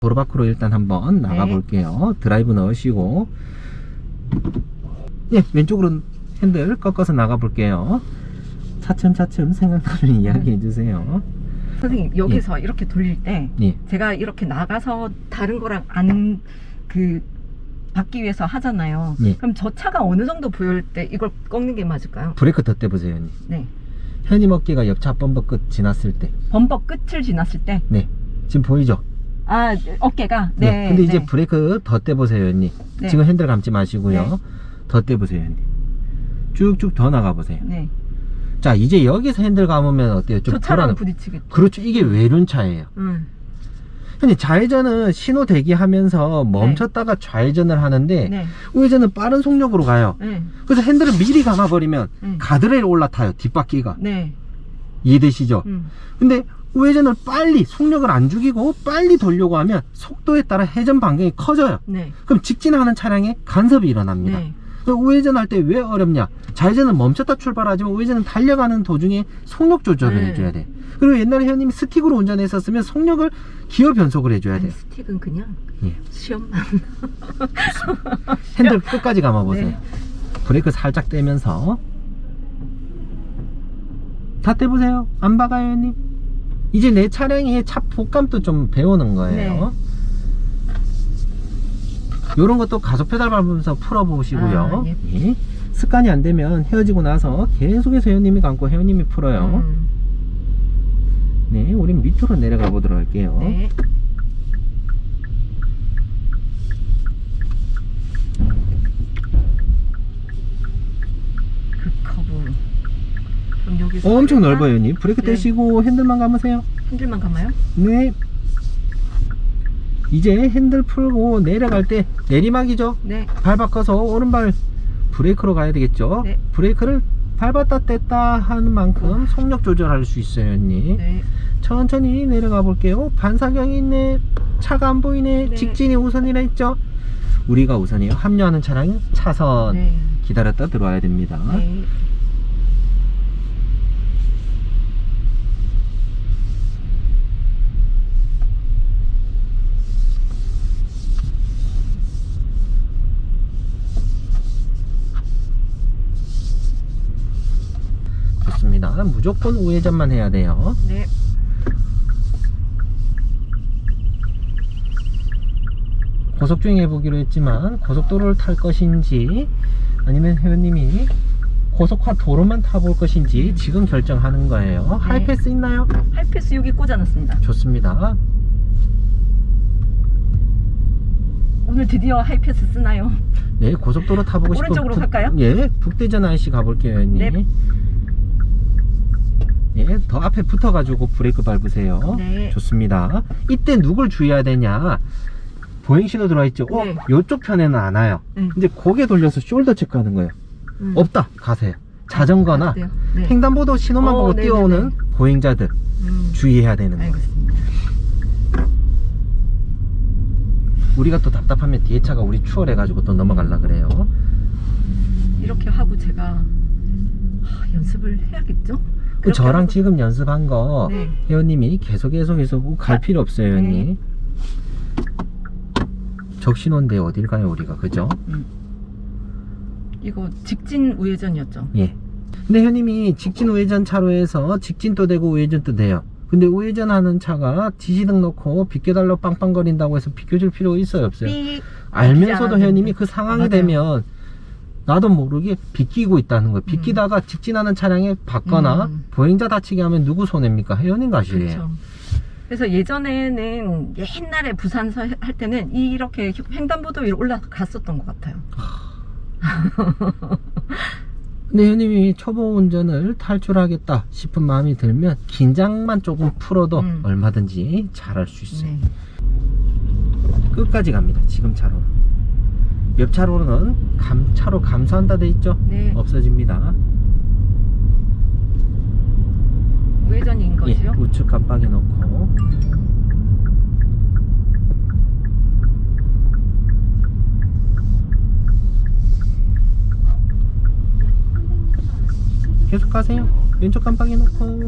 도로 밖으로 일단 한번 나가 볼게요. 드라이브 넣으시고, 예, 왼쪽으로 핸들 꺾어서 나가 볼게요. 차츰차츰 생각나면 이야기해 주세요. 선생님, 여기서 이렇게 돌릴 때 예. 제가 이렇게 나가서 다른 거랑 안 받기 위해서 하잖아요. 예. 그럼 저 차가 어느 정도 보일 때 이걸 꺾는 게 맞을까요? 브레이크 더 떼보세요, 현님. 네. 현님 어깨가 옆차 범버 끝 지났을 때. 범퍼 끝을 지났을 때. 네. 지금 보이죠? 아, 어깨가. 네. 근데 이제 네. 브레이크 더 떼보세요, 현님. 네. 지금 핸들 감지 마시고요. 네. 더 떼보세요, 현님. 쭉쭉 더 나가보세요. 네. 자, 이제 여기서 핸들 감으면 어때요? 좀 저 차랑 불안해. 부딪히겠죠. 그렇죠. 이게 외륜차예요. 현님, 좌회전은 신호 대기하면서 멈췄다가 좌회전을 하는데, 네. 우회전은 빠른 속력으로 가요. 네. 그래서 핸들을 미리 감아버리면 네. 가드레일 올라타요, 뒷바퀴가. 네. 이해되시죠? 음. 근데 우회전을 빨리, 속력을 안 죽이고 빨리 돌려고 하면 속도에 따라 회전 반경이 커져요. 네. 그럼 직진하는 차량에 간섭이 일어납니다. 네. 우회전할 때 왜 어렵냐? 좌회전은 멈췄다 출발하지만 우회전은 달려가는 도중에 속력 조절을 네. 해줘야 돼. 그리고 옛날에 회원님이 스틱으로 운전했었으면 속력을 기어 변속을 해줘야 아니, 돼. 스틱은 그냥 예. 시험만. 핸들 끝까지 감아보세요. 네. 브레이크 살짝 떼면서 다 떼보세요. 안 박아요, 회원님? 이제 내 차량의 차 폭감도 좀 배우는 거예요. 요런 것도 가속 페달 밟으면서 풀어보시고요. 아, 예. 예. 습관이 안 되면 헤어지고 나서 계속해서 회원님이 감고 회원님이 풀어요. 네, 우린 밑으로 내려가 보도록 할게요. 네. 그 커브. 그럼 여기서 엄청 넓어요, 회원님. 브레이크 네. 떼시고 핸들만 감으세요. 핸들만 감아요? 네. 이제 핸들 풀고 내려갈 때 내리막이죠. 네. 발 바꿔서 오른발 브레이크로 가야 되겠죠. 네. 브레이크를 밟았다 뗐다 하는 만큼 속력 조절할 수 있어요, 언니. 네. 천천히 내려가 볼게요. 반사경이 있네. 차가 안 보이네. 네. 직진이 우선이라 했죠. 우리가 우선이에요. 합류하는 차량은 차선. 네. 기다렸다 들어와야 됩니다. 네. 좋습니다. 무조건 우회전만 해야 돼요. 네. 고속주행 해보기로 했지만 고속도로를 탈 것인지 아니면 회원님이 고속화 도로만 타볼 것인지 지금 결정하는 거예요. 네. 하이패스 있나요? 하이패스 여기 꽂아놨습니다. 좋습니다. 오늘 드디어 하이패스 쓰나요? 네, 고속도로 타보고 싶은 오른쪽으로 갈까요? 예, 북대전 IC 가볼게요, 회원님. 네. 예, 더 앞에 붙어가지고 브레이크 밟으세요. 네. 좋습니다. 이때 누굴 주의해야 되냐? 보행신호 들어와 있죠? 네. 요쪽 편에는 안 와요. 이제 고개 돌려서 숄더 체크하는 거예요. 없다, 가세요. 자전거나 네. 네. 횡단보도 신호만 보고 네네네. 뛰어오는 보행자들 주의해야 되는 거예요. 알겠습니다. 우리가 또 답답하면 뒤에 차가 우리 추월해가지고 또 넘어가려 그래요. 이렇게 하고 제가 연습을 해야겠죠? 그렇게 저랑 하고- 지금 연습한 거 네. 회원님이 계속 갈 필요 없어요, 회원님. 네. 적신호인데 어딜 가요, 우리가? 그죠? 이거 직진 우회전이었죠? 예. 근데 회원님이 직진 우회전 차로에서 직진도 되고 우회전도 돼요. 근데 우회전하는 차가 지시등 놓고 비켜달라고 빵빵거린다고 해서 비켜줄 필요 있어요, 없어요? 삑. 알면서도 회원님이 그 상황이 맞아요. 되면 나도 모르게 비끼고 있다는 거예요. 비끼다가 직진하는 차량에 받거나 보행자 다치게 하면 누구 손해입니까? 회원님 가시래요. 그렇죠. 그래서 예전에는 옛날에 부산서 할 때는 이렇게 횡단보도 위로 올라갔었던 것 같아요. 근데 회원님이 초보 운전을 탈출하겠다 싶은 마음이 들면 긴장만 조금 풀어도 얼마든지 잘할 수 있어요. 네. 끝까지 갑니다. 지금 차로. 옆 차로는 차로 감소한다 돼 있죠? 네. 없어집니다. 우회전인 예, 거지요? 우측 깜빡이 놓고 계속 가세요. 왼쪽 깜빡이 놓고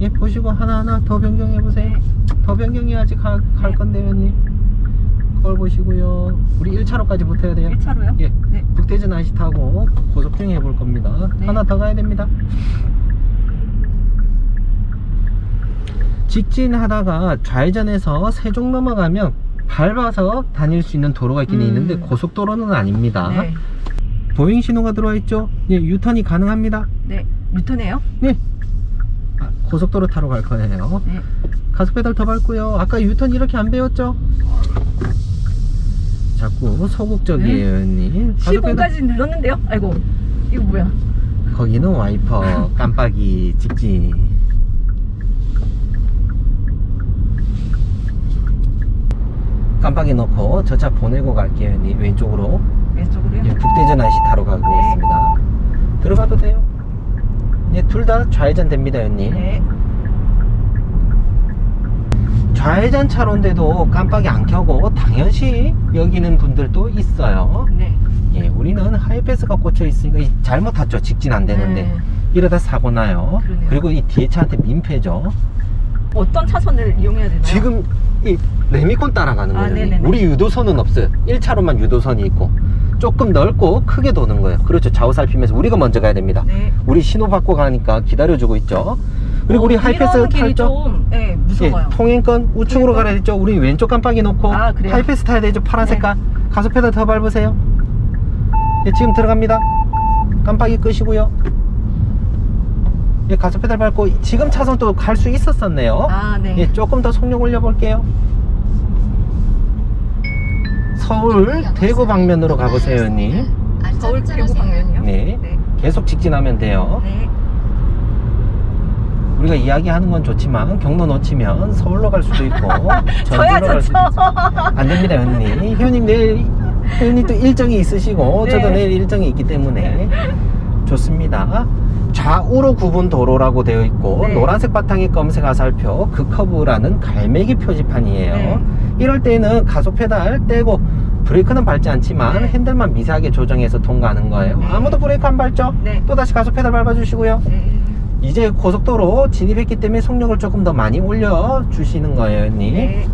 예, 보시고 하나하나 더 변경해 보세요. 더 변경이 아직 갈 건데 회원님. 그걸 보시고요. 우리 1차로까지 붙어야 돼요. 1차로요? 예. 네. 북대전 IC 타고 고속주행 해볼 겁니다. 네. 하나 더 가야 됩니다. 직진하다가 좌회전해서 세종 넘어가면 밟아서 다닐 수 있는 도로가 있긴 있는데 고속도로는 아닙니다. 네. 보행 신호가 들어와 있죠. 예, 유턴이 가능합니다. 네. 유턴해요? 네. 고속도로 타러 갈 거예요. 네. 가속 페달 더 밟고요. 아까 유턴 이렇게 안 배웠죠? 자꾸 소극적이에요, 회원님. 가속 페달 15까지 눌렀는데요? 아이고, 이거 뭐야? 거기는 와이퍼 깜빡이 직진. 깜빡이 넣고 저 차 보내고 갈게요, 회원님. 왼쪽으로. 왼쪽으로요? 예, 북대전 IC 타러 가고 네. 있습니다. 들어가도 돼요. 예, 둘 다 좌회전 됩니다, 회원님. 네. 좌회전 차로인데도 깜빡이 안 켜고 당연시 여기는 분들도 있어요. 네. 예, 우리는 하이패스가 꽂혀 있으니까 잘못 탔죠. 직진 안 되는데. 네. 이러다 사고 나요. 그러네요. 그리고 이 뒤에 차한테 민폐죠. 어떤 차선을 이용해야 되나요? 지금 이 레미콘 따라가는 아, 거예요. 네네네. 우리 유도선은 없어요. 1차로만 유도선이 있고 조금 넓고 크게 도는 거예요. 그렇죠. 좌우 살피면서 우리가 먼저 가야 됩니다. 네. 우리 신호 받고 가니까 기다려주고 있죠. 그리고 우리 하이패스 이런 길이 탈죠. 좀, 네, 무서워요. 예, 통행권 우측으로 통행권? 가야 되죠. 우리 왼쪽 깜빡이 놓고 아, 그래요? 하이패스 타야 되죠. 파란 네. 색깔. 가속 페달 더 밟으세요. 예, 지금 들어갑니다. 깜빡이 끄시고요. 예, 가속 페달 밟고 지금 차선 또 갈 수 있었었네요. 아, 네. 예, 조금 더 속력 올려볼게요. 서울 대구 방면으로 가보세요, 형님. 서울 대구 방면이요? 네. 네. 계속 직진하면 돼요. 네. 우리가 이야기하는 건 좋지만 경로 놓치면 서울로 갈 수도 있고 저야 전주로 갈 수도 좋죠. 있고 안 됩니다, 형님. 형님 내일 형님 또 일정이 있으시고 네. 저도 내일 일정이 있기 때문에 좋습니다. 좌우로 구분 도로라고 되어 있고 네. 노란색 바탕에 검은색 화살표 그 커브라는 갈매기 표지판이에요. 네. 이럴 때는 가속 페달 떼고 브레이크는 밟지 않지만 네. 핸들만 미세하게 조정해서 통과하는 거예요. 네. 아무도 브레이크 안 밟죠? 네. 또다시 가속 페달 밟아주시고요. 네. 이제 고속도로 진입했기 때문에 속력을 조금 더 많이 올려주시는 거예요, 형님. 네.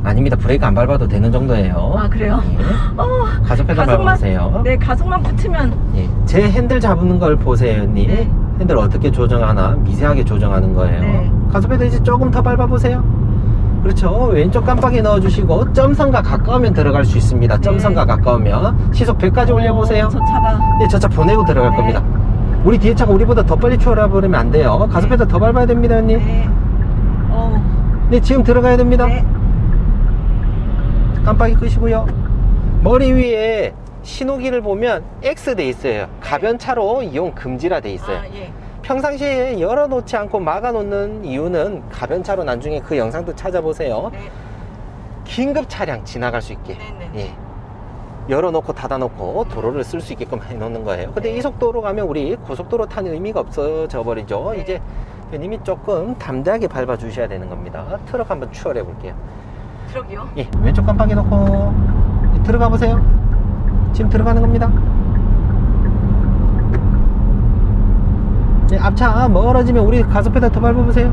아닙니다. 브레이크 안 밟아도 되는 정도예요. 아, 그래요? 예. 어, 가속 페달 밟아보세요. 네, 가속만 붙으면. 예. 제 핸들 잡는 걸 보세요, 형님. 네. 핸들 어떻게 조정하나 미세하게 조정하는 거예요. 네. 가속 페달 이제 조금 더 밟아보세요. 그렇죠. 왼쪽 깜빡이 넣어주시고 점선과 가까우면 들어갈 수 있습니다. 네. 점선과 가까우면 시속 100까지 올려보세요. 저 차가. 네, 저 차 보내고 들어갈 네. 겁니다. 우리 뒤에 차가 우리보다 더 빨리 출발해버리면 안 돼요. 가속 페달 더 밟아야 됩니다, 형님. 네. 네, 지금 들어가야 됩니다. 네. 깜빡이 끄시고요. 머리 위에 신호기를 보면 X 돼 있어요. 가변차로 이용 금지라 돼 있어요. 아, 예. 평상시에 열어놓지 않고 막아놓는 이유는 가변차로 나중에 그 영상도 찾아보세요. 네. 긴급 차량 지나갈 수 있게. 네네. 예. 열어놓고 닫아놓고 도로를 쓸 수 있게끔 해놓는 거예요. 근데 네. 이 속도로 가면 우리 고속도로 타는 의미가 없어져 버리죠. 네. 이제 님이 조금 담대하게 밟아 주셔야 되는 겁니다. 트럭 한번 추월해 볼게요. 트럭이요? 예, 왼쪽 깜빡이 놓고 들어가 보세요. 지금 들어가는 겁니다. 네, 앞차 멀어지면 우리 가속 페달 더 밟아보세요.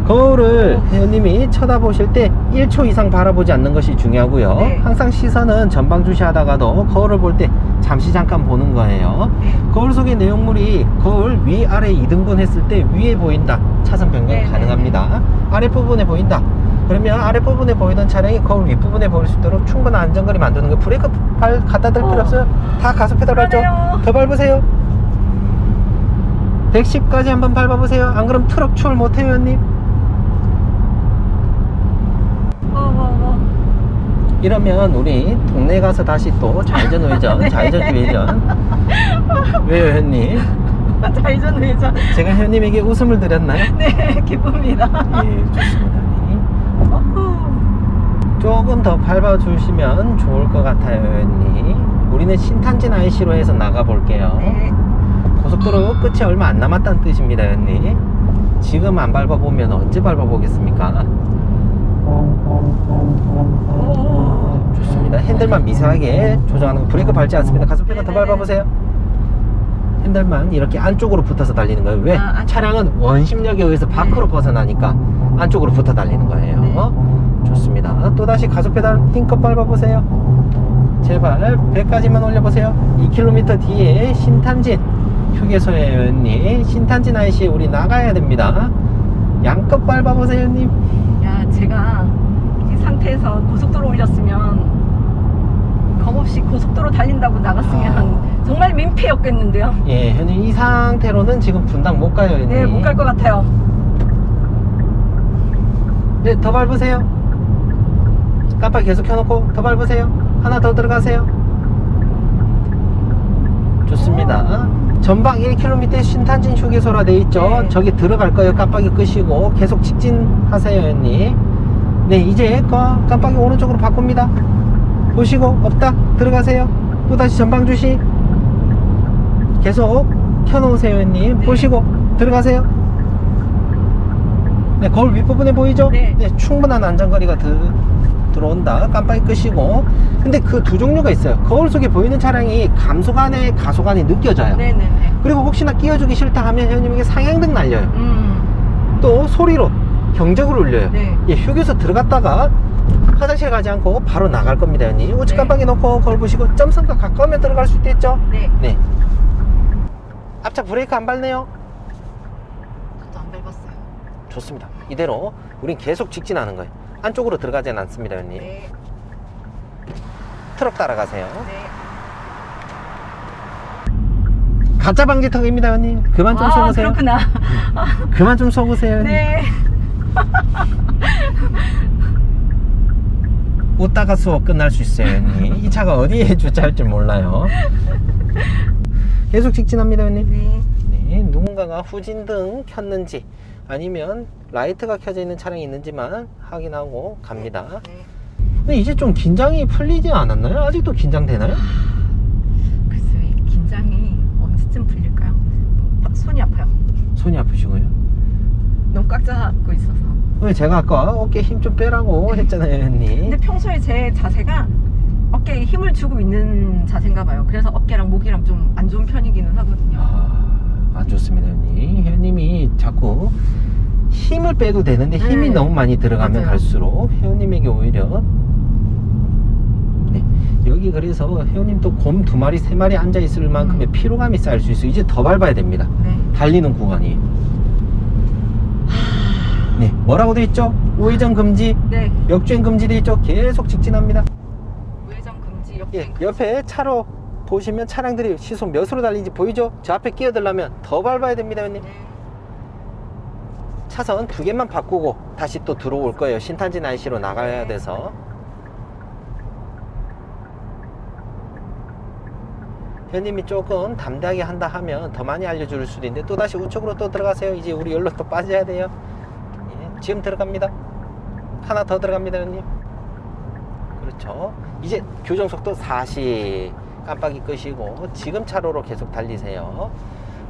거울을 회원님이 쳐다보실 때 1초 이상 바라보지 않는 것이 중요하고요. 네. 항상 시선은 전방 주시하다가도 거울을 볼 때 잠시 잠깐 보는 거예요. 네. 거울 속의 내용물이 거울 위아래 2등분 했을 때 위에 보인다. 차선 변경 네, 가능합니다. 아랫부분에 보인다. 그러면 아랫부분에 보이던 차량이 거울 윗부분에 보일 수 있도록 충분한 안전거리 만드는 거. 브레이크 발 갖다 댈 필요 없어요. 다 가속 페달 밟죠. 그러네요. 더 밟으세요. 110까지 한번 밟아보세요. 안 그럼 트럭 추월 못해요, 형님. 이러면 우리 동네 가서 다시 또 좌회전 우회전, 네. 좌회전 우회전. 왜요, 형님? 좌회전 회전. 제가 형님에게 웃음을 드렸나요? 네, 기쁩니다. 예, 좋습니다, 형님. 어후. 조금 더 밟아주시면 좋을 것 같아요, 형님. 우리는 신탄진 IC로 해서 나가볼게요. 네. 고속도로 끝이 얼마 안 남았다는 뜻입니다, 형님. 지금 안 밟아보면 언제 밟아보겠습니까? 좋습니다. 핸들만 미세하게 조정하는 거. 브레이크 밟지 않습니다. 가속 페달 더 밟아보세요. 핸들만 이렇게 안쪽으로 붙어서 달리는 거예요. 왜? 차량은 원심력에 의해서 밖으로 벗어나니까 안쪽으로 붙어 달리는 거예요. 좋습니다. 또다시 가속 페달 힘껏 밟아보세요. 제발 100까지만 올려보세요. 2km 뒤에 신탄진 휴게소에 회원님, 신탄진 IC에 우리 나가야 됩니다. 양껏 밟아보세요, 형님. 야, 제가 이 상태에서 고속도로 올렸으면 겁없이 고속도로 달린다고 나갔으면 정말 민폐였겠는데요. 예, 형님 이 상태로는 지금 분당 못 가요, 형님. 네, 못 갈 것 같아요. 네, 더 밟으세요. 깜빡이 계속 켜놓고 더 밟으세요. 하나 더 들어가세요. 좋습니다. 전방 1km 신탄진 휴게소라 돼 있죠. 네. 저기 들어갈 거예요. 깜빡이 끄시고 계속 직진하세요, 형님. 네, 이제 깜빡이 오른쪽으로 바꿉니다. 보시고 없다 들어가세요. 또다시 전방 주시 계속 켜놓으세요, 형님. 네. 보시고 들어가세요. 네, 거울 윗부분에 보이죠? 네. 충분한 안전거리가 들어온다. 깜빡이 끄시고. 근데 그 두 종류가 있어요. 거울 속에 보이는 차량이 감속안에 가속안이 느껴져요. 네네네. 그리고 혹시나 끼워주기 싫다 하면 형님에게 상향등 날려요. 또 소리로 경적을 울려요. 네. 예, 휴게소 들어갔다가 화장실 가지 않고 바로 나갈 겁니다, 형님. 우측 네. 깜빡이 놓고 거울 보시고 점선과 가까우면 들어갈 수 있겠죠? 네. 네. 앞차 브레이크 안 밟네요. 저도 안 밟았어요. 좋습니다. 이대로 우린 계속 직진하는 거예요. 안쪽으로 들어가진 않습니다, 형님. 네. 트럭 따라가세요. 네. 가짜 방지턱입니다, 형님. 그만 좀 속으세요. 그렇구나. 그만 좀 속으세요, 형님. 네. 웃다가 수업 끝날 수 있어요, 형님. 이 차가 어디에 주차할 줄 몰라요. 계속 직진합니다, 형님. 네. 네, 누군가가 후진등 켰는지 아니면 라이트가 켜져 있는 차량이 있는지만 확인하고 갑니다. 네. 근데 이제 좀 긴장이 풀리지 않았나요? 아직도 긴장되나요? 글쎄요, 이 긴장이 언제쯤 풀릴까요? 손이 아파요. 손이 아프시고요. 너무 꽉 잡고 있어서. 왜 제가 아까 어깨에 힘 좀 빼라고 했잖아요, 형님. 근데 평소에 제 자세가 어깨에 힘을 주고 있는 자세인가 봐요. 그래서 어깨랑 목이랑 좀 안 좋은 편이기는 하거든요. 안 좋습니다, 형님. 형님이 자꾸 힘을 빼도 되는데 힘이 네. 너무 많이 들어가면 맞아요. 갈수록 회원님에게 오히려 네, 여기 그래서 회원님 또 곰 2마리 3마리 앉아 있을 만큼의 피로감이 쌓일 수 있어요. 이제 더 밟아야 됩니다. 네. 달리는 구간이. 네, 뭐라고 돼 있죠? 우회전 금지, 네. 역주행 금지 돼 있죠? 계속 직진합니다. 우회전 금지, 예, 역주행 금지. 옆에 차로 보시면 차량들이 시속 몇으로 달리는지 보이죠? 저 앞에 끼어들려면 더 밟아야 됩니다, 형님. 네. 차선 2개만 바꾸고 다시 또 들어올 거예요. 신탄진 IC로 나가야 돼서. 현님이 조금 담대하게 한다 하면 더 많이 알려줄 수도 있는데 또다시 우측으로 또 들어가세요. 이제 우리 여기로 또 빠져야 돼요. 예, 지금 들어갑니다. 하나 더 들어갑니다, 형님. 그렇죠. 이제 교정속도 40. 깜빡이 끄시고 지금 차로로 계속 달리세요.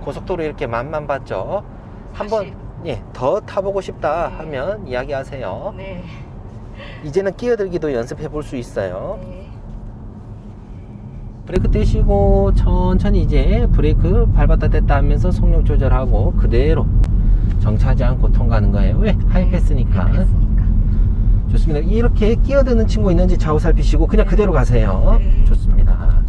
고속도로 이렇게 맛만 봤죠. 한번 더 타보고 싶다 하면 이야기하세요. 네. 이제는 끼어들기도 연습해 볼 수 있어요. 네. 브레이크 떼시고 천천히 이제 브레이크 밟았다 뗐다 하면서 속력 조절하고 그대로 정차하지 않고 통과하는 거예요. 왜? 하이패스니까. 하이패스니까. 좋습니다. 이렇게 끼어드는 친구 있는지 좌우 살피시고 그냥 그대로 가세요. 네. 좋습니다.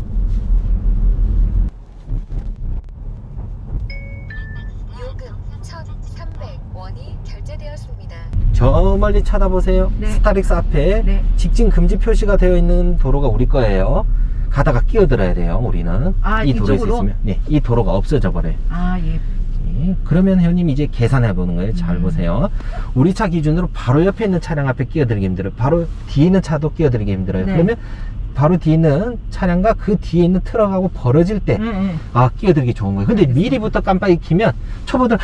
요금 1,300원이 결제되었습니다. 저 멀리 쳐다보세요. 네. 스타렉스 앞에 네. 직진 금지 표시가 되어 있는 도로가 우리 거예요. 가다가 끼어들어야 돼요, 우리는. 아, 이 도로에 이쪽으로? 있으면. 네, 이 도로가 없어져 버려요. 아, 예. 예, 그러면 형님 이제 계산해 보는 거예요. 잘 보세요. 우리 차 기준으로 바로 옆에 있는 차량 앞에 끼어들기 힘들어요. 바로 뒤에 있는 차도 끼어들기 힘들어요. 네. 그러면 바로 뒤에 있는 차량과 그 뒤에 있는 트럭하고 벌어질 때 끼어들기 좋은 거예요. 근데 알겠습니다. 미리부터 깜빡이 키면 초보들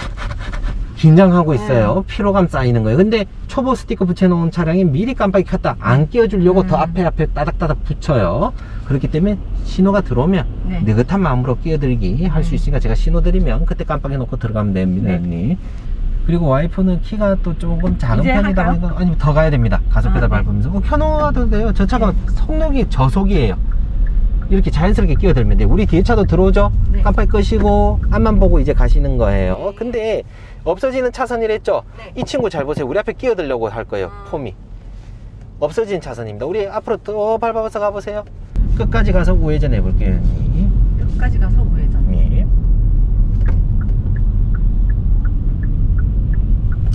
긴장하고 있어요. 피로감 쌓이는 거예요. 근데 초보 스티커 붙여놓은 차량이 미리 깜빡이 켰다 안 끼워주려고 더 앞에 따닥따닥 붙여요. 그렇기 때문에 신호가 들어오면 네. 느긋한 마음으로 끼어들기 할 수 있으니까 제가 신호 드리면 그때 깜빡이 놓고 들어가면 됩니다, 네. 형님. 그리고 와이프는 키가 또 조금 작은 이제 편이다 할까요? 보니까 아니 더 가야 됩니다. 가속 페달 네. 밟으면서 켜놓아도 돼요. 저 차가 속력이 저속이에요. 이렇게 자연스럽게 끼어들면 돼요. 우리 뒤에 차도 들어오죠? 네. 깜빡이 끄시고 앞만 보고 이제 가시는 거예요. 근데 없어지는 차선이랬죠? 네. 이 친구 잘 보세요. 우리 앞에 끼어들려고 할 거예요. 폼이. 없어지는 차선입니다. 우리 앞으로 더 밟아서 가보세요. 끝까지 가서 우회전 해볼게요. 끝까지 가서 우회전. 예.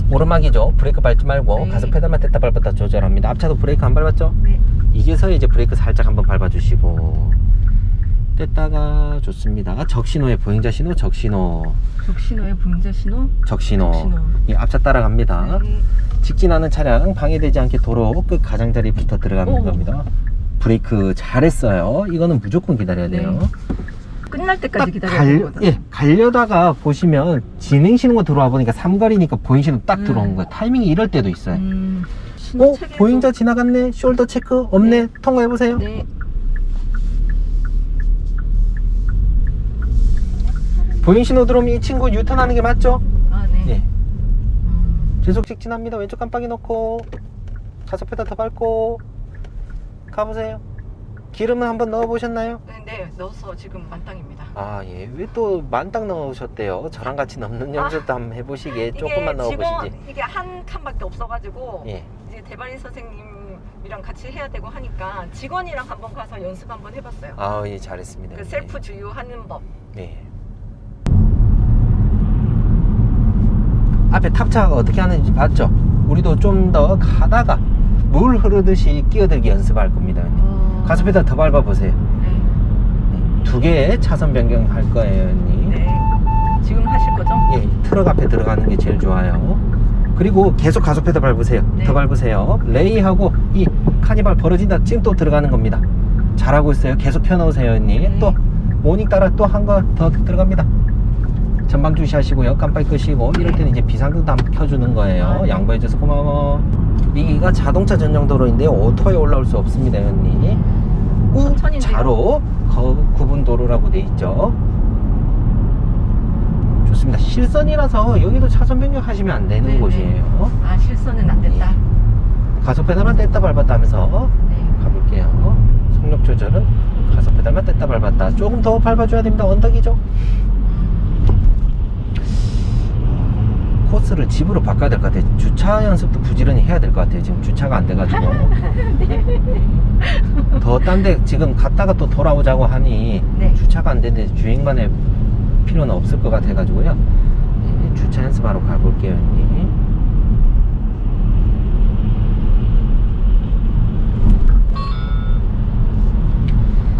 오르막이죠. 브레이크 밟지 말고 네. 가서 페달만 뗐다 밟았다 조절합니다. 앞차도 브레이크 안 밟았죠? 네. 이제서 이제 브레이크 살짝 한번 밟아주시고 뗐다가 좋습니다. 적신호에 보행자 신호, 적신호, 적신호에 보행자 신호. 적신호. 적신호. 예, 앞차 따라갑니다. 네. 직진하는 차량 방해되지 않게 도로 끝 가장자리부터 들어가는 오. 겁니다. 브레이크 잘했어요. 이거는 무조건 기다려야 돼요. 네. 끝날 때까지 기다려야 되거든. 예, 가려다가 보시면 진행 신호가 들어와 보니까 삼거리니까 보행 신호 딱 들어온 거예요. 타이밍이 이럴 때도 있어요. 신호 체계도- 보행자 지나갔네? 숄더 체크 없네? 네. 통과해보세요. 네. 보행 신호 들어오면 이 친구 유턴하는 게 맞죠? 아, 네. 예. 계속 직진합니다. 왼쪽 깜빡이 놓고 가속 페달 더 밟고 가보세요. 기름은 한번 넣어보셨나요? 네, 넣어서 지금 만땅입니다. 아, 예. 왜 또 만땅 넣으셨대요? 저랑 같이 넣는 연습도 한번 해보시게. 조금만 넣어보시지. 이게 한 칸밖에 없어가지고 예. 이제 대바리 선생님이랑 같이 해야 되고 하니까 직원이랑 한번 가서 연습 한번 해봤어요. 아, 예, 잘했습니다. 그 셀프 주유하는 법. 네. 앞에 탑차가 어떻게 하는지 봤죠? 우리도 좀 더 가다가 물 흐르듯이 끼어들기 연습할 겁니다. 가속 페달 더 밟아보세요. 네. 두 개의 차선 변경할 거예요, 언니. 네. 지금 하실 거죠? 예, 트럭 앞에 들어가는 게 제일 좋아요. 그리고 계속 가속 페달 밟으세요. 네. 더 밟으세요. 레이하고 이 카니발 벌어진다. 지금 또 들어가는 겁니다. 잘하고 있어요. 계속 펴놓으세요, 언니. 네. 또 모닝 따라 또 한 거 더 들어갑니다. 전방 주시하시고요. 깜빡이 끄시고 이럴 때는 이제 비상등도 한번 켜주는 거예요. 아, 네. 양보해줘서 고마워. 여기가 자동차 전용 도로인데 오토에 올라올 수 없습니다, 언니. 천천히인데요? 좌로 구분 도로라고 돼 있죠. 좋습니다. 실선이라서 여기도 차선 변경하시면 안 되는 네, 곳이에요. 아, 실선은 안 됐다. 가속 페달만 뗐다 밟았다 하면서 네. 가볼게요. 속력 조절은 가속 페달만 뗐다 밟았다. 조금 더 밟아줘야 됩니다. 언덕이죠. 코스를 집으로 바꿔야 될 것 같아요. 주차 연습도 부지런히 해야 될 것 같아요. 지금 주차가 안 돼가지고. 더 딴 데 지금 갔다가 또 돌아오자고 하니 네. 주차가 안 되는데 주행만 할 필요는 없을 것 같아가지고요. 네, 주차 연습하러 가볼게요. 언니.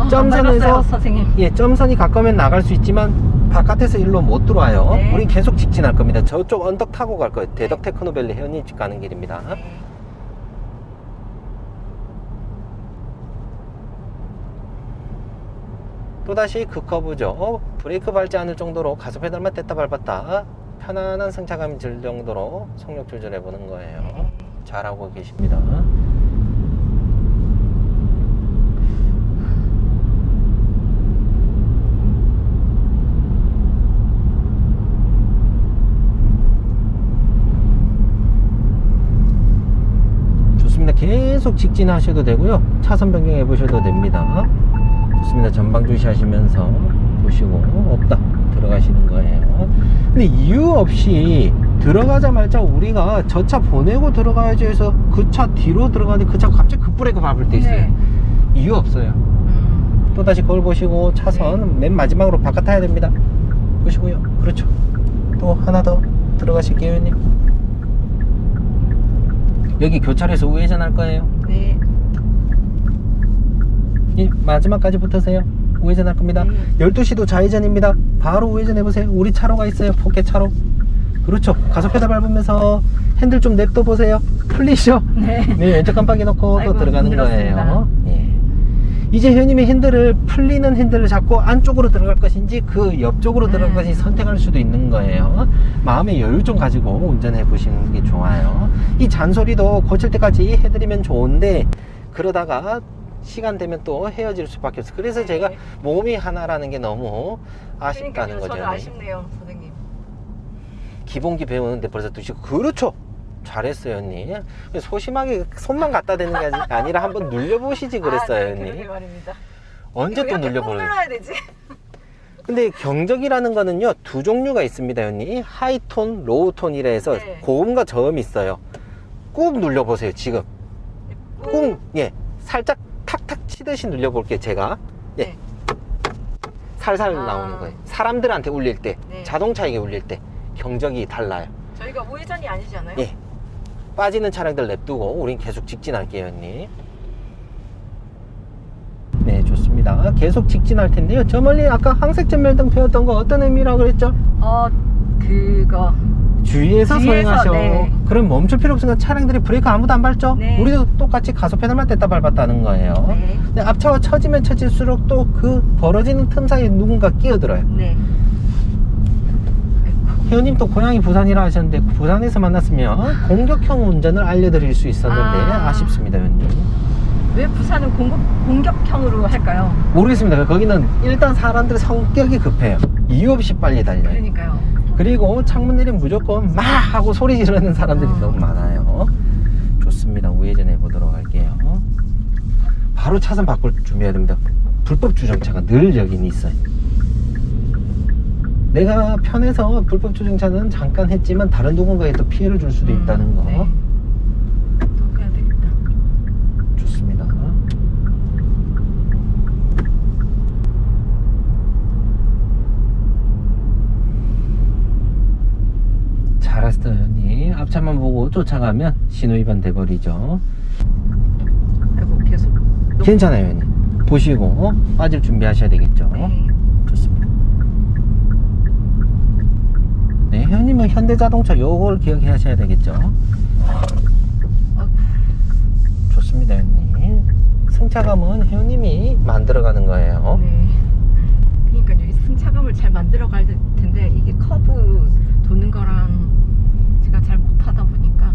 점선에서 밟았어요, 선생님. 예, 점선이 가까우면 나갈 수 있지만 바깥에서 일로 못 들어와요. 네. 우린 계속 직진할 겁니다. 저쪽 언덕 타고 갈 거예요. 대덕 테크노밸리 회원님 가는 길입니다. 네. 또다시 그 커브죠. 브레이크 밟지 않을 정도로 가속 페달만 뗐다 밟았다. 편안한 승차감이 들 정도로 속력 조절해 보는 거예요. 잘하고 계십니다. 좋습니다. 계속 직진하셔도 되고요. 차선 변경해 보셔도 됩니다. 좋습니다. 전방 주시하시면서 보시고 없다 들어가시는 거예요. 근데 이유 없이 들어가자마자 우리가 저 차 보내고 들어가야지 해서 그 차 뒤로 들어가는데 그 차가 갑자기 급브레이크 밟을 때 있어요. 네. 이유 없어요. 또다시 거울 보시고 차선 맨 마지막으로 바깥 타야 됩니다. 보시고요. 그렇죠. 또 하나 더 들어가실게요, 형님. 여기 교차로에서 우회전 할 거예요. 네. 이 마지막까지 붙으세요. 우회전 할 겁니다. 12시도 좌회전입니다. 바로 우회전 해보세요. 우리 차로가 있어요. 포켓 차로. 그렇죠. 가속 페달 밟으면서 핸들 좀 냅둬 보세요. 풀리죠? 네. 네, 왼쪽 깜빡이 놓고 아이고, 또 들어가는 힘들었습니다. 거예요. 예. 이제 회원님이 핸들을 풀리는 핸들을 잡고 안쪽으로 들어갈 것인지 그 옆쪽으로 들어갈 것인지 선택할 수도 있는 거예요. 마음의 여유 좀 가지고 운전해 보시는 게 좋아요. 이 잔소리도 고칠 때까지 해드리면 좋은데 그러다가 시간 되면 또 헤어질 수밖에 없어요. 그래서 네. 제가 몸이 하나라는 게 너무 아쉽다는 거죠. 저도 아쉽네요, 선생님. 기본기 배우는데 벌써 2시간. 그렇죠. 잘했어요, 언니. 소심하게 손만 갖다 대는 게 아니라 한번 눌려보시지 그랬어요, 네, 언니. 그러게 말입니다. 언제 또 눌려보는 거예요? 눌러야 되지? 근데 경적이라는 거는요, 두 종류가 있습니다, 언니. 하이톤, 로우톤이라 해서 네. 고음과 저음이 있어요. 꾹 눌려보세요, 지금. 꾹, 예. 살짝 탁탁 치듯이 눌려볼게요, 제가. 예. 네. 살살 아. 나오는 거예요. 사람들한테 울릴 때, 네. 자동차에게 울릴 때, 경적이 달라요. 저희가 우회전이 아니잖아요. 예. 빠지는 차량들 냅두고, 우린 계속 직진할게요, 언니. 네, 좋습니다. 계속 직진할 텐데요. 저 멀리 아까 항색 전멸등 펴였던 거 어떤 의미라고 그랬죠? 그거. 주위에서 서행하셔. 네. 그럼 멈출 필요 없으니까 차량들이 브레이크 아무도 안 밟죠? 네. 우리도 똑같이 가속 페달만 뗐다 밟았다는 거예요. 네. 근데 앞차가 처지면 처질수록 또 그 벌어지는 틈 사이에 누군가 끼어들어요. 네. 회원님 또 고향이 부산이라 하셨는데 부산에서 만났으면 공격형 운전을 알려드릴 수 있었는데 아쉽습니다, 회원님. 왜 부산은 공격형으로 할까요? 모르겠습니다. 거기는 일단 사람들의 성격이 급해요. 이유 없이 빨리 달려요. 그러니까요. 그리고 창문 내리면 무조건 막 하고 소리 지르는 사람들이 너무 많아요. 좋습니다. 우회전 해보도록 할게요. 바로 차선 바꿀 준비해야 됩니다. 불법 주정차가 늘 여긴 있어요. 내가 편해서 불법 주정차는 잠깐 했지만 다른 누군가에 또 피해를 줄 수도 있다는 거. 네. 또 해야 되겠다. 좋습니다. 잘했어요, 언니. 앞차만 보고 쫓아가면 신호위반 돼버리죠. 아이고 계속. 괜찮아요, 언니. 보시고 빠질 준비하셔야 되겠죠. 네. 좋습니다. 네, 회원님은 현대자동차 요걸 기억하셔야 되겠죠. 좋습니다, 회원님. 승차감은 회원님이 만들어가는 거예요. 네. 그러니까요. 이 승차감을 잘 만들어 갈 텐데 이게 커브 도는 거랑 제가 잘 못하다 보니까.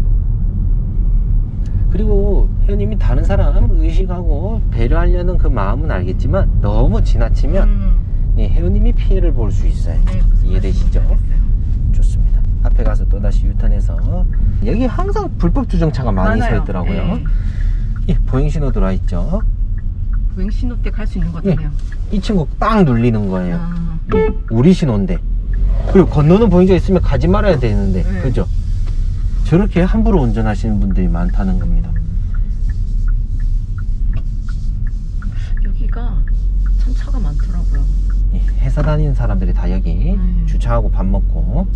그리고 회원님이 다른 사람 의식하고 배려하려는 그 마음은 알겠지만 너무 지나치면 네, 회원님이 피해를 볼 수 있어요. 네, 무슨 이해되시죠? 말인지 알겠어요. 좋습니다. 앞에 가서 또다시 유턴해서 여기 항상 불법 주정차가 많이 많아요. 서 있더라고요. 네. 예, 보행 신호 들어와 있죠. 보행 신호 때 갈 수 있는 거잖아요. 이 친구 딱 눌리는 거예요. 아, 예, 우리 신호인데. 그리고 건너는 보행자 있으면 가지 말아야 되는데, 네. 그죠? 저렇게 함부로 운전하시는 분들이 많다는 겁니다. 여기가 참 차가 많더라고요. 예, 회사 다니는 사람들이 다 여기 주차하고 밥 먹고.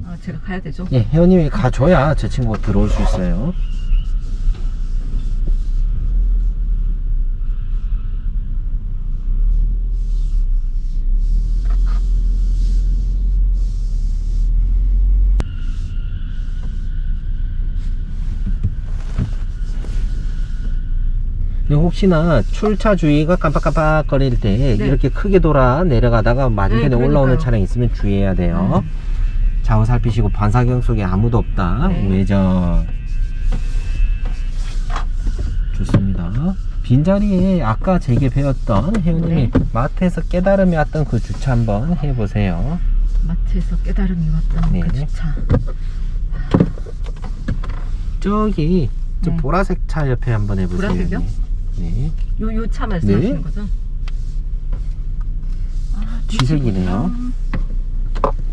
아, 제가 가야 되죠? 예, 회원님이 가줘야 저 친구가 들어올 수 있어요. 혹시나 출차 주의가 깜빡깜빡 거릴 때 네. 이렇게 크게 돌아 내려가다가 맞은편에 네, 올라오는 그러니까요. 차량 있으면 주의해야 돼요. 좌우 살피시고 반사경 속에 아무도 없다. 네. 우회전. 좋습니다. 빈자리에 아까 제게 배웠던 회원님이 네. 마트에서 깨달음이 왔던 그 주차 한번 해보세요. 마트에서 깨달음이 왔던 네. 그 주차. 저기 저 네. 보라색 차 옆에 한번 해보세요. 보라색이요? 네. 요 차 말씀하시는 네. 거죠? 아, 쥐색이네요.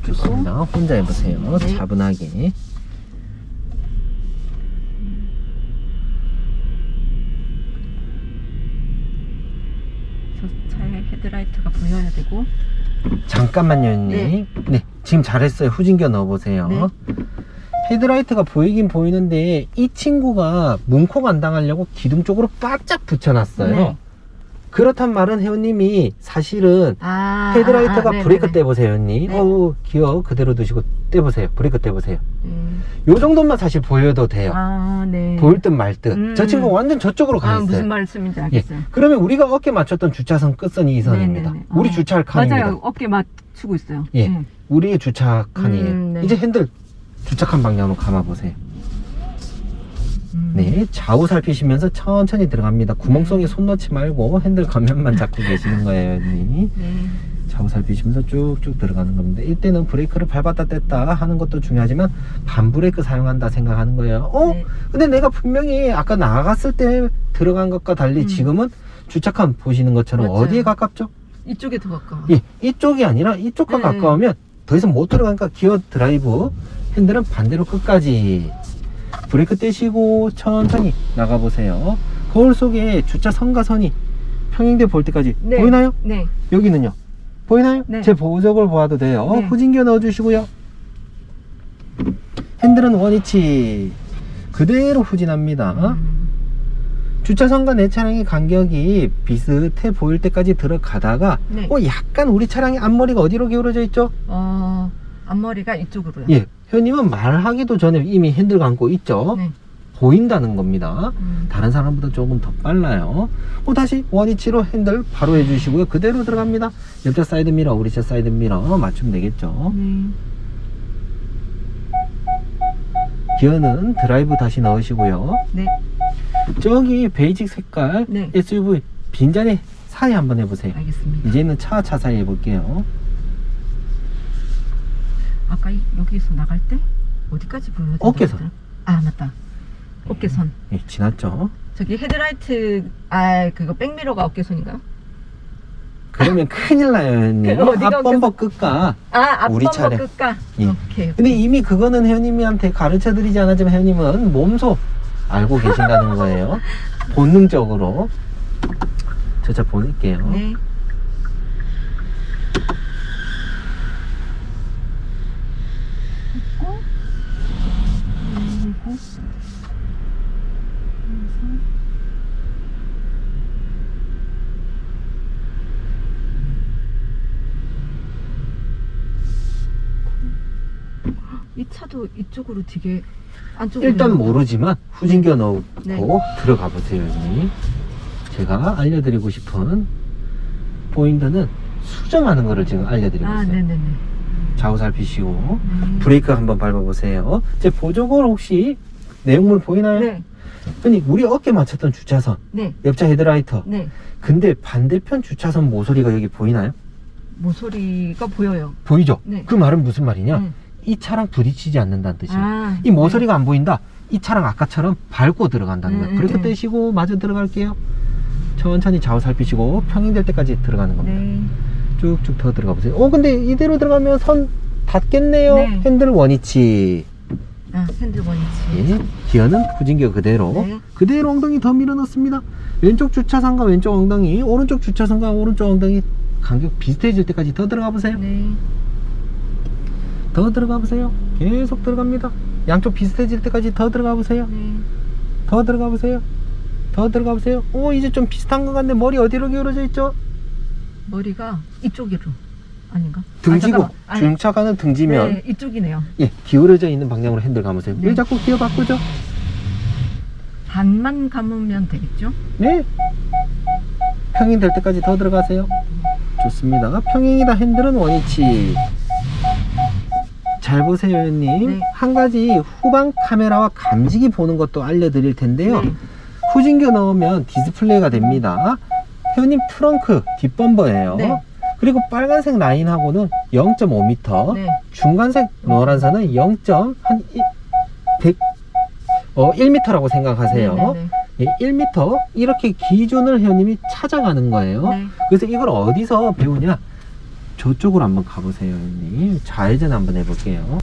좋습니다. 혼자 해보세요. 네. 차분하게. 저 차에 헤드라이트가 보여야 되고. 잠깐만요, 언니. 네. 네, 지금 잘했어요. 후진겨 넣어보세요. 네. 헤드라이트가 보이긴 보이는데 이 친구가 문콕 안 당하려고 기둥 쪽으로 바짝 붙여놨어요. 네. 그렇단 말은 회원님이 사실은 헤드라이트가 브레이크 떼보세요, 언니. 네. 어우, 기어 그대로 두시고 떼보세요. 브레이크 떼보세요. 요 정도만 사실 보여도 돼요. 아, 네. 보일 듯 말 듯. 저 친구 완전 저쪽으로 가 아, 있어요. 무슨 말씀인지 알겠어요. 예. 그러면 우리가 어깨 맞췄던 주차선 끝선이 이 선입니다. 네네네. 우리 주차할 칸입니다. 맞아요. 어깨 맞추고 있어요. 예. 네. 우리의 주차 칸이에요. 네. 이제 핸들 주차칸 방향으로 감아보세요. 네, 좌우 살피시면서 천천히 들어갑니다. 구멍 속에 손 넣지 말고 핸들 겉면만 잡고 계시는 거예요, 언니. 네. 좌우 살피시면서 쭉쭉 들어가는 겁니다. 이때는 브레이크를 밟았다 뗐다 하는 것도 중요하지만 반브레이크 사용한다 생각하는 거예요. 네. 근데 내가 분명히 아까 나갔을 때 들어간 것과 달리 지금은 주차칸 보시는 것처럼 맞아요. 어디에 가깝죠? 이쪽에 더 가까워. 예, 이쪽이 아니라 이쪽과 네. 가까우면 더 이상 못 들어가니까 기어 드라이브 핸들은 반대로 끝까지 브레이크 떼시고 천천히 나가보세요. 거울 속에 주차 선과 선이 평행돼 볼 때까지 네. 보이나요? 네. 여기는요? 보이나요? 네. 제 보적을 보아도 돼요. 네. 후진기어 넣어주시고요. 핸들은 원위치 그대로 후진합니다. 주차선과 내 차량의 간격이 비슷해 보일 때까지 들어가다가 네. 약간 우리 차량의 앞머리가 어디로 기울어져 있죠? 앞머리가 이쪽으로요. 예, 회원님은 말하기도 전에 이미 핸들 감고 있죠? 네. 보인다는 겁니다. 다른 사람보다 조금 더 빨라요. 다시 원위치로 핸들 바로 해주시고요. 그대로 들어갑니다. 옆차 사이드 미러, 우리 차 사이드 미러 맞추면 되겠죠. 네. 기어는 드라이브 다시 넣으시고요. 네. 저기 베이직 색깔 네. SUV 빈자리 사이 한번 해보세요. 알겠습니다. 이제는 차 사이 해볼게요. 아까 여기서 나갈 때 어디까지 보여야 된다고 어깨선. 그랬더라? 아, 맞다. 어깨선. 예, 지났죠? 저기 헤드라이트 그거 백미러가 어깨선인가요? 그러면 큰일 나요, 형님. 어디가 앞범버 끝과 우리 앞범버 차례. 끝까. 예. 오케이. 근데 이미 그거는 회원님한테 가르쳐 드리지 않았지만 회원님은 몸소 알고 계신다는 거예요. 본능적으로. 저 차 보낼게요. 네. 이 차도 이쪽으로 되게 안쪽으로 일단 모르지만 후진기어 넣고 네. 들어가 보세요, 형님. 제가 알려드리고 싶은 포인트는 수정하는 거를 지금 알려드리고 있어요. 네네네. 좌우 살피시고 브레이크 한번 밟아보세요. 제 보조걸 혹시 내용물 보이나요? 네. 아니, 우리 어깨 맞췄던 주차선, 네. 옆차 헤드라이터. 네. 근데 반대편 주차선 모서리가 여기 보이나요? 모서리가 보여요. 보이죠? 네. 그 말은 무슨 말이냐? 네. 이 차랑 부딪히지 않는다는 뜻이에요. 아, 이 모서리가 안 보인다. 이 차랑 아까처럼 밟고 들어간다는 거예요. 브레이크 네. 떼시고 마저 들어갈게요. 천천히 좌우 살피시고 평행될 때까지 들어가는 겁니다. 네. 쭉쭉 더 들어가 보세요. 근데 이대로 들어가면 선 닿겠네요. 네. 핸들 원위치. 핸들 원위치. 예, 기어는 후진기어 그대로. 네. 그대로 엉덩이 더 밀어넣습니다. 왼쪽 주차선과 왼쪽 엉덩이, 오른쪽 주차선과 오른쪽 엉덩이 간격 비슷해질 때까지 더 들어가 보세요. 네. 더 들어가 보세요. 계속 들어갑니다. 양쪽 비슷해질 때까지 더 들어가 보세요. 네. 더 들어가 보세요. 더 들어가 보세요. 이제 좀 비슷한 것 같네. 머리 어디로 기울어져 있죠? 머리가 이쪽으로 아닌가? 등지고 잠깐만. 아니, 중차가는 등지면 네, 이쪽이네요. 예, 기울어져 있는 방향으로 핸들 감으세요. 네. 왜 자꾸 기어 바꾸죠? 반만 감으면 되겠죠? 네. 평행 될 때까지 더 들어가세요. 좋습니다. 평행이다. 핸들은 원위치. 잘 보세요, 형님. 네. 한 가지 후방 카메라와 감지기 보는 것도 알려드릴 텐데요. 네. 후진기어 넣으면 디스플레이가 됩니다. 회원님 트렁크 뒷범버예요. 네. 그리고 빨간색 라인하고는 0.5m, 네. 중간색 노란 선은 1m라고 생각하세요. 네. 예, 1m 이렇게 기준을 회원님이 찾아가는 거예요. 네. 그래서 이걸 어디서 배우냐? 저쪽으로 한번 가보세요, 회원님. 좌회전 한번 해볼게요.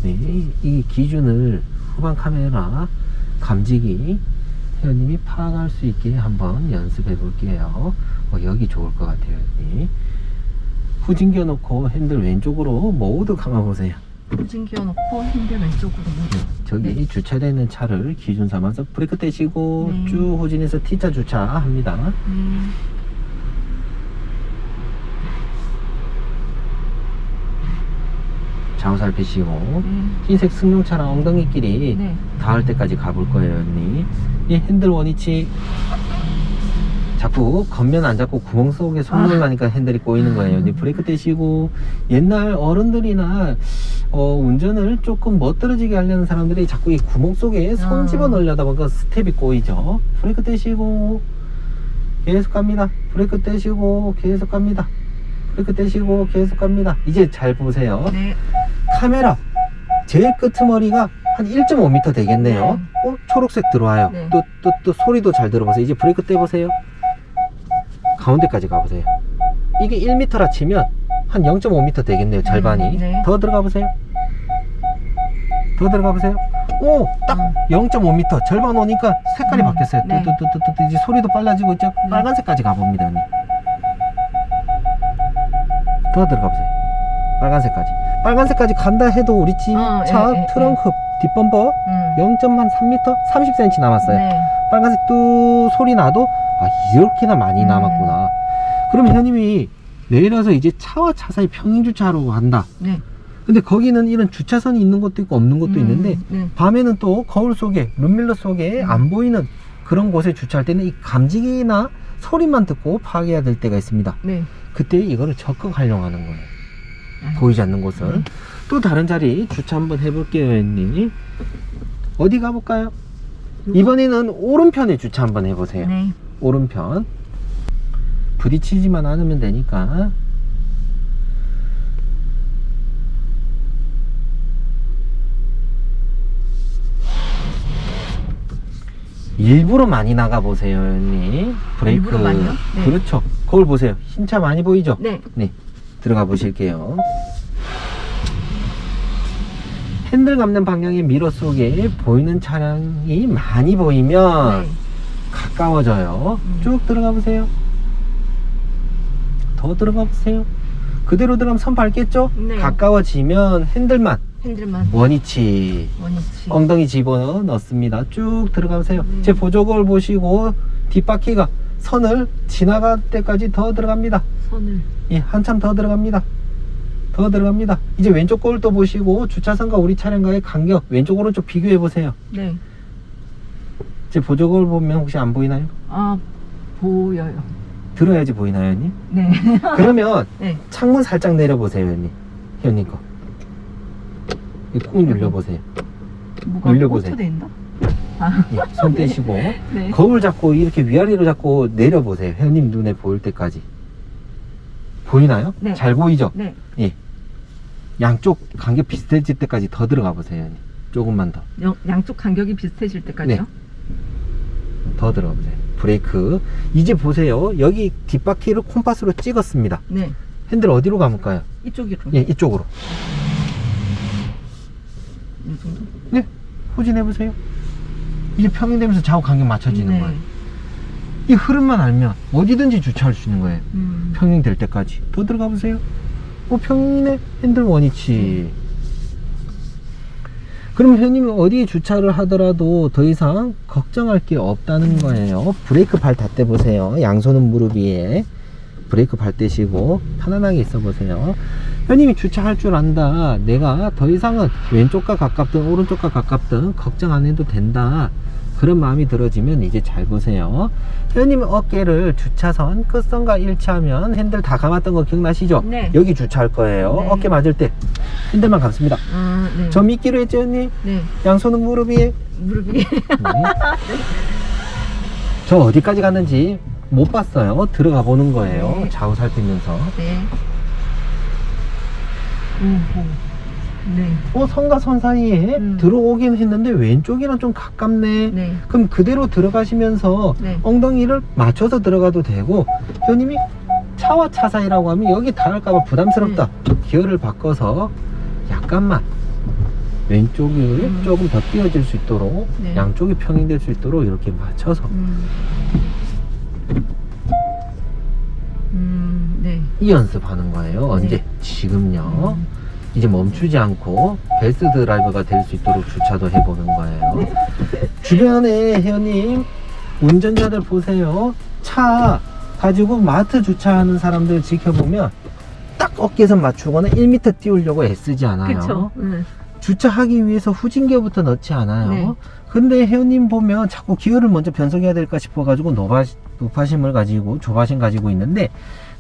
네, 이 기준을 후방 카메라 감지기 회원님이 파악할 수 있게 한번 연습해 볼게요. 여기 좋을 것 같아요. 네. 후진기어 놓고 핸들 왼쪽으로 모두 감아보세요. 후진기어 놓고 핸들 왼쪽으로 모두. 저기 네. 주차되어 있는 차를 기준 삼아서 브레이크 떼시고 네. 쭉 후진해서 T자 주차합니다. 좌우 살피시고 흰색 승용차랑 엉덩이끼리 네. 닿을 때까지 가볼 거예요, 언니. 이 핸들 원위치. 자꾸 겉면 안 잡고 구멍 속에 손을 넣으니까 핸들이 꼬이는 거예요. 언니 브레이크 떼시고, 옛날 어른들이나 운전을 조금 멋들어지게 하려는 사람들이 자꾸 이 구멍 속에 손 집어 넣으려다 보니까 스텝이 꼬이죠. 브레이크 떼시고 계속 갑니다. 브레이크 떼시고 계속 갑니다. 브레이크 떼시고 계속 갑니다. 이제 잘 보세요. 네. 카메라 제일 끄트머리가 한 1.5m 되겠네요. 네. 초록색 들어와요. 네. 또 소리도 잘 들어보세요. 이제 브레이크 떼보세요. 가운데까지 가보세요. 이게 1m라 치면 한 0.5m 되겠네요. 절반이. 네. 더 들어가 보세요. 더 들어가 보세요. 오, 딱 0.5m 절반 오니까 색깔이 바뀌었어요. 네. 또 이제 소리도 빨라지고 있죠. 네. 빨간색까지 가봅니다, 언니. 더 들어가 보세요. 빨간색까지 간다 해도 우리 집 차 트렁크 뒷범버 0.3m 30cm 남았어요. 네. 빨간색 뚜 소리 나도 이렇게나 많이 남았구나. 그럼 현님이 내려서 이제 차와 차 사이 평행 주차하러 간다. 네. 근데 거기는 이런 주차선이 있는 것도 있고 없는 것도 있는데 네. 밤에는 또 거울 속에 룸밀러 속에 안 보이는 그런 곳에 주차할 때는 이 감지기나 소리만 듣고 파악해야 될 때가 있습니다. 네. 그때 이거를 적극 활용하는 거예요. 보이지 않는 곳을. 또 다른 자리 주차 한번 해볼게요, 언니. 어디 가볼까요? 이번에는 오른편에 주차 한번 해보세요. 네. 오른편. 부딪히지만 않으면 되니까. 일부러 많이 나가보세요, 언니. 브레이크. 일부러 많이요? 네. 그렇죠. 거울 보세요. 흰차 많이 보이죠? 네. 네. 들어가 보실게요. 핸들 감는 방향의 미러 속에 보이는 차량이 많이 보이면 네. 가까워져요. 쭉 들어가 보세요. 더 들어가 보세요. 그대로 들어가면 선 밟겠죠? 네. 가까워지면 핸들만 핸들만 원위치 엉덩이 집어 넣습니다. 쭉 들어가 보세요. 제 보조거울 보시고 뒷바퀴가 선을 지나갈 때까지 더 들어갑니다. 선을. 예, 한참 더 들어갑니다. 더 들어갑니다. 이제 왼쪽 거울도 보시고 주차선과 우리 차량과의 간격 왼쪽 오른쪽 비교해 보세요. 네. 제 보조거울 보면 혹시 안 보이나요? 아, 보여요. 들어야지 보이나요, 언니? 네. 그러면 네. 창문 살짝 내려보세요, 언니. 현님 거. 꾹 눌러보세요. 뭐가 눌려보세요. 꽂혀져 있나? 아. 예, 손 떼시고 네. 거울 잡고 이렇게 위아래로 잡고 내려보세요. 현님 눈에 보일 때까지. 보이나요? 네. 잘 보이죠? 네. 예. 양쪽 간격 비슷해질 때까지 더 들어가 보세요, 언니. 조금만 더. 양쪽 간격이 비슷해질 때까지요? 네. 더 들어가 보세요. 브레이크. 이제 보세요. 여기 뒷바퀴를 콤파스로 찍었습니다. 네. 핸들 어디로 감을까요? 이쪽으로. 예, 이쪽으로. 이 정도? 네. 후진해 보세요. 이제 평행되면서 좌우 간격 맞춰지는 네. 거예요. 이 흐름만 알면 어디든지 주차할 수 있는 거예요. 평행될 때까지. 더 들어가 보세요. 평행이네. 핸들 원위치. 그럼 형님이 어디에 주차를 하더라도 더 이상 걱정할 게 없다는 거예요. 브레이크 발 닿대 보세요. 양손은 무릎 위에 브레이크 발 떼시고 편안하게 있어 보세요. 형님이 주차할 줄 안다. 내가 더 이상은 왼쪽과 가깝든 오른쪽과 가깝든 걱정 안 해도 된다. 그런 마음이 들어지면 이제 잘 보세요. 회원님 어깨를 주차선 끝선과 일치하면 핸들 다 감았던 거 기억나시죠? 네. 여기 주차할 거예요. 네. 어깨 맞을 때 핸들만 감습니다. 아, 네. 저 미끼로 했죠, 형님? 네. 양손은 무릎 위에. 무릎 위에. 저 어디까지 갔는지 못 봤어요. 들어가 보는 거예요. 네. 좌우 살피면서. 네. 오호. 네. 선과 선 사이에 들어오긴 했는데 왼쪽이랑 좀 가깝네. 네. 그럼 그대로 들어가시면서 네. 엉덩이를 맞춰서 들어가도 되고, 형님이 차와 차 사이라고 하면 여기 닿을까봐 부담스럽다. 기어를 바꿔서 약간만 왼쪽이 조금 더 띄어질 수 있도록, 네. 양쪽이 평행될 수 있도록 이렇게 맞춰서 네. 이 연습하는 거예요. 언제? 지금요. 이제 멈추지 않고 베스트 드라이버가 될 수 있도록 주차도 해보는 거예요. 주변에 회원님 운전자들 보세요. 차 가지고 마트 주차하는 사람들 지켜보면 딱 어깨선 맞추거나 1m 띄우려고 애쓰지 않아요. 그쵸. 주차하기 위해서 후진기어부터 넣지 않아요. 네. 근데 회원님 보면 자꾸 기어를 먼저 변속해야 될까 싶어가지고 노파심을 가지고 조바심 가지고 있는데,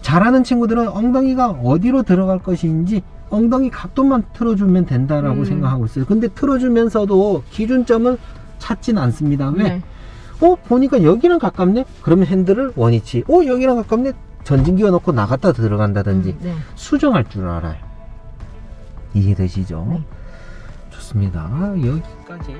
잘하는 친구들은 엉덩이가 어디로 들어갈 것인지 엉덩이 각도만 틀어주면 된다라고 생각하고 있어요. 근데 틀어주면서도 기준점을 찾진 않습니다. 왜? 네. 보니까 여기랑 가깝네? 그러면 핸들을 원위치. 여기랑 가깝네? 전진기어 놓고 나갔다 들어간다든지 네. 수정할 줄 알아요. 이해되시죠? 네. 좋습니다. 여기까지